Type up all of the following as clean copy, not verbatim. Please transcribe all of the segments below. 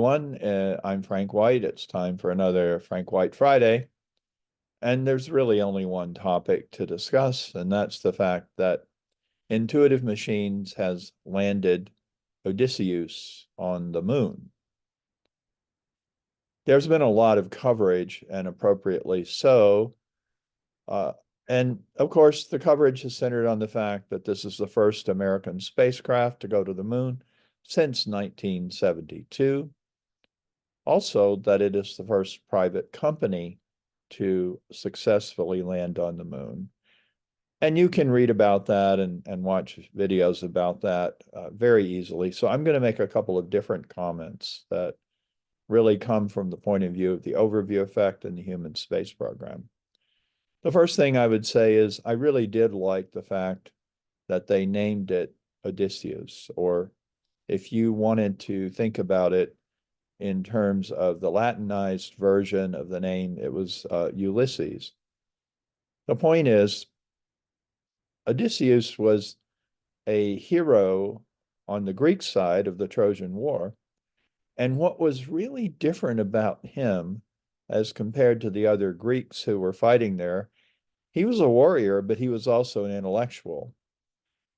everyone. I'm Frank White. It's time for another Frank White Friday. And there's really only one topic to discuss, and that's the fact that Intuitive Machines has landed Odysseus on the moon. There's been a lot of coverage, and appropriately so. Uh, and of course, the coverage is centered on the fact that this is the first American spacecraft to go to the moon since 1972. Also, that it is the first private company to successfully land on the moon. And you can read about that and watch videos about that very easily. So I'm going to make a couple of different comments that really come from the point of view of the overview effect and the human space program. The first thing I would say is I really did like the fact that they named it Odysseus, or if you wanted to think about it in terms of the Latinized version of the name, it was Ulysses. The point is, Odysseus was a hero on the Greek side of the Trojan War. And what was really different about him as compared to the other Greeks who were fighting there, he was a warrior, but he was also an intellectual.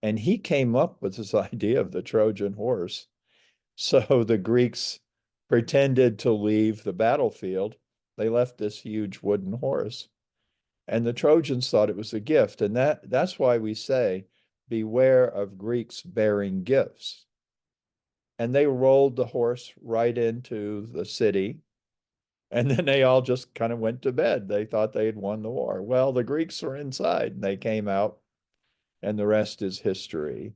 And he came up with this idea of the Trojan horse. So the Greeks pretended to leave the battlefield. They left this huge wooden horse. And the Trojans thought it was a gift. And that's why we say, beware of Greeks bearing gifts. And they rolled the horse right into the city. And then they all just kind of went to bed. They thought they had won the war. Well, the Greeks were inside and they came out, and the rest is history.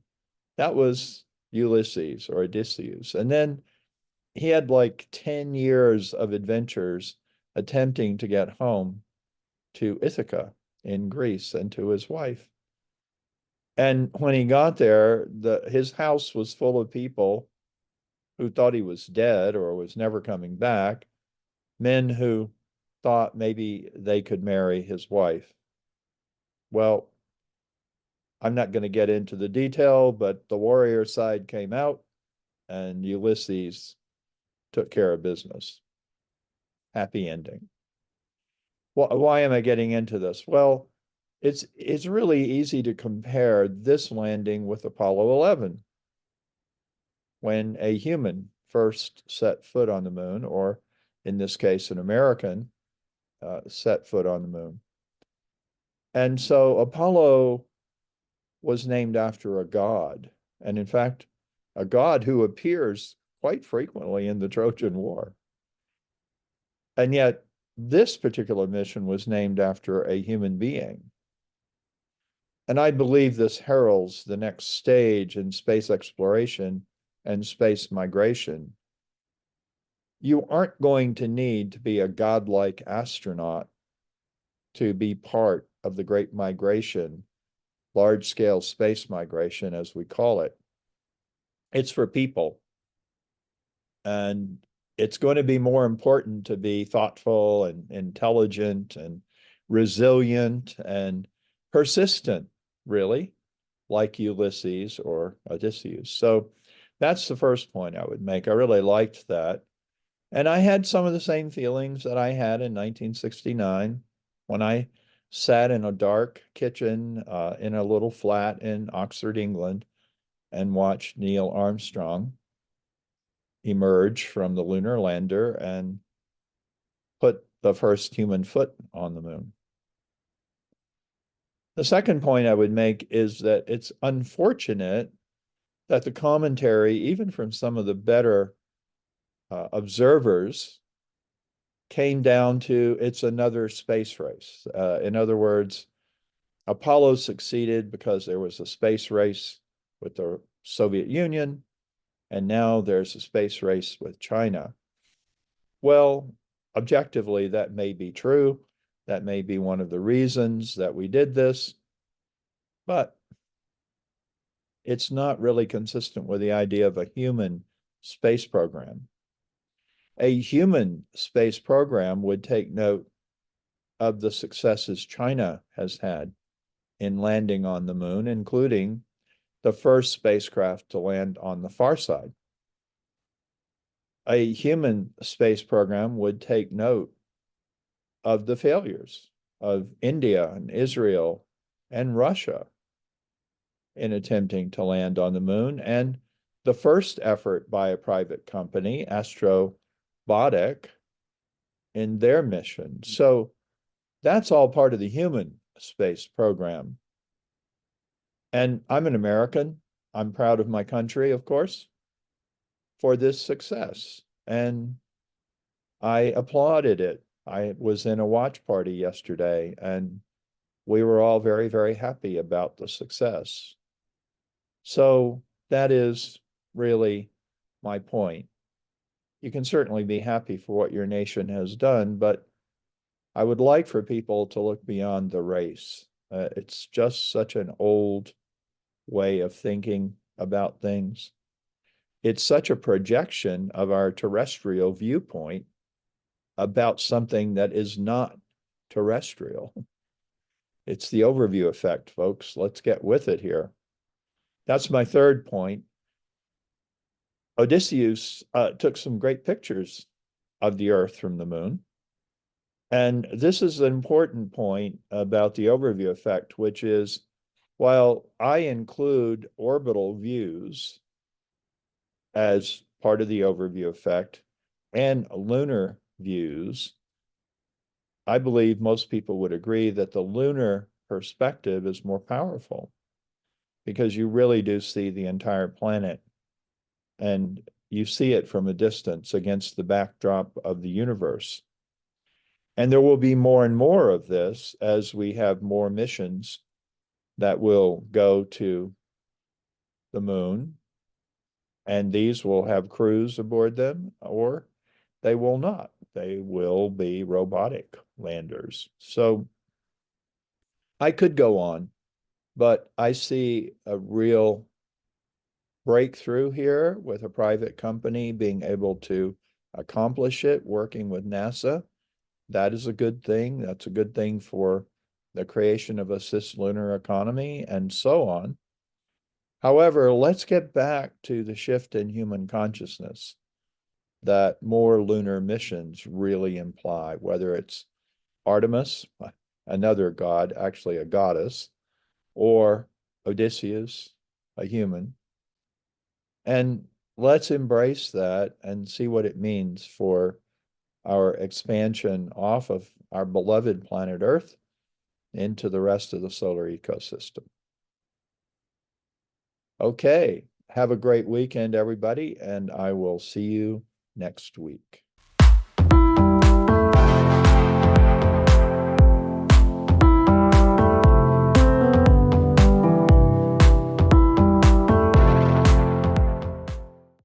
That was Ulysses or Odysseus. And then he had like 10 years of adventures attempting to get home to Ithaca in Greece and to his wife. And when he got there, his house was full of people who thought he was dead or was never coming back, men who thought maybe they could marry his wife. Well, I'm not going to get into the detail, but the warrior side came out and Ulysses took care of business. Happy ending. Why am I getting into this? Well, it's really easy to compare this landing with Apollo 11, when a human first set foot on the moon, or in this case, an American set foot on the moon. And so Apollo was named after a god, and in fact, a god who appears quite frequently in the Trojan War. And yet, this particular mission was named after a human being. And I believe this heralds the next stage in space exploration and space migration. You aren't going to need to be a godlike astronaut to be part of the great migration, large-scale space migration, as we call it. It's for people. And it's going to be more important to be thoughtful and intelligent and resilient and persistent, really, like Ulysses or Odysseus. So that's the first point I would make. I really liked that. And I had some of the same feelings that I had in 1969 when I sat in a dark kitchen in a little flat in Oxford, England, and watched Neil Armstrong emerge from the lunar lander and put the first human foot on the moon. The second point I would make is that it's unfortunate that the commentary, even from some of the better observers, came down to it's another space race. In other words, Apollo succeeded because there was a space race with the Soviet Union, and now there's a space race with China. Well, objectively, that may be true. That may be one of the reasons that we did this, but it's not really consistent with the idea of a human space program. A human space program would take note of the successes China has had in landing on the moon, including the first spacecraft to land on the far side. a human space program would take note of the failures of India and Israel and Russia in attempting to land on the moon, and the first effort by a private company, Astrobotic, in their mission. So that's all part of the human space program. And I'm an American. I'm proud of my country, of course, for this success. And I applauded it. I was in a watch party yesterday, and we were all very, very happy about the success. So that is really my point. You can certainly be happy for what your nation has done, but I would like for people to look beyond the race. It's just such an old way of thinking about things. It's such a projection of our terrestrial viewpoint about something that is not terrestrial. It's the overview effect, folks. Let's get with it here. That's my third point. Odysseus took some great pictures of the Earth from the moon. And this is an important point about the overview effect, which is while I include orbital views as part of the overview effect and lunar views, I believe most people would agree that the lunar perspective is more powerful because you really do see the entire planet and you see it from a distance against the backdrop of the universe. And there will be more and more of this as we have more missions that will go to the moon, and these will have crews aboard them, or they will not. They will be robotic landers. So I could go on, but I see a real breakthrough here with a private company being able to accomplish it, working with NASA. That is a good thing. That's a good thing for the creation of a cislunar economy and so on. However, let's get back to the shift in human consciousness that more lunar missions really imply, whether it's Artemis, another god, actually a goddess, or Odysseus, a human. And let's embrace that and see what it means for our expansion off of our beloved planet Earth into the rest of the solar ecosystem. Okay, have a great weekend, everybody, and I will see you next week.